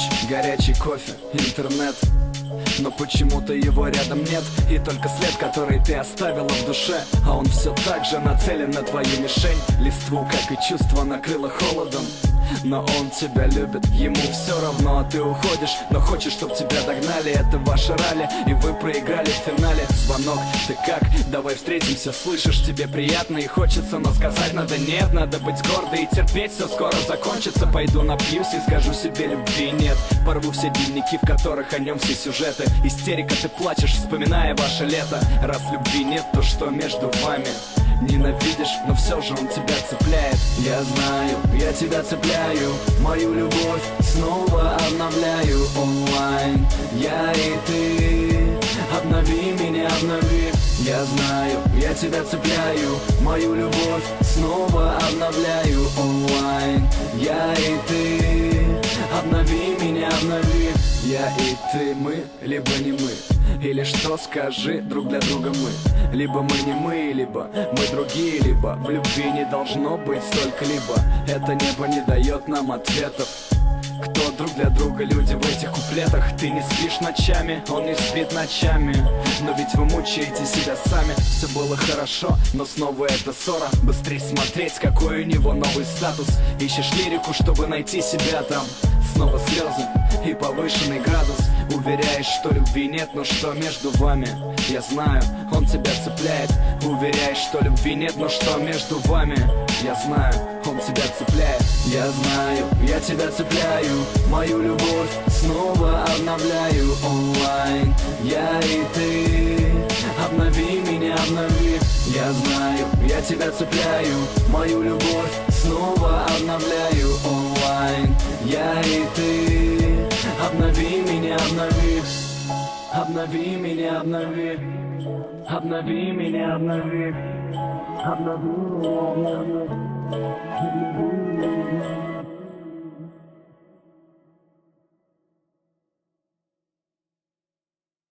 ночь, горячий кофе, интернет. Но почему-то его рядом нет. И только след, который ты оставила в душе. А он все так же нацелен на твою мишень. Листву, как и чувство, накрыло холодом. Но он тебя любит, ему все равно, а ты уходишь. Но хочешь, чтоб тебя догнали, это ваше ралли. И вы проиграли в финале. Звонок, ты как? Давай встретимся, слышишь, тебе приятно и хочется. Но сказать надо нет, надо быть гордой и терпеть. Все скоро закончится, пойду напьюсь и скажу себе любви нет. Порву все дневники, в которых о нем все сюжеты. Истерика, ты плачешь, вспоминая ваше лето. Раз любви нет, то что между вами? Ненавидишь, но все же он тебя цепляет. Я знаю, я тебя цепляю. Мою любовь снова обновляю онлайн. Я и ты, обнови меня, обнови. Я знаю, я тебя цепляю. Мою любовь снова обновляю онлайн. Я и ты, обнови меня, обнови. Я и ты, мы, либо не мы. Или что, скажи, друг для друга мы. Либо мы не мы, либо мы другие. Либо в любви не должно быть столько-либо. Это небо не дает нам ответов. Кто друг для друга люди в этих куплетах? Ты не спишь ночами, он не спит ночами. Но ведь вы мучаете себя сами. Все было хорошо, но снова это ссора. Быстрей смотреть, какой у него новый статус. Ищешь лирику, чтобы найти себя там. Снова слезы и повышенный градус. Уверяешь, что любви нет, но что между вами? Я знаю, он тебя цепляет. Уверяешь, что любви нет, но что между вами? Я знаю, он тебя цепляет. Я знаю, я тебя цепляю. Мою любовь снова обновляю онлайн. Я и ты, обнови меня, обнови. Я знаю, я тебя цепляю. Мою любовь снова обновляю онлайн. Я и ты, обнови меня, обнови. Обнови меня, обнови. Обнови меня, обнови. Обнови меня, обнови.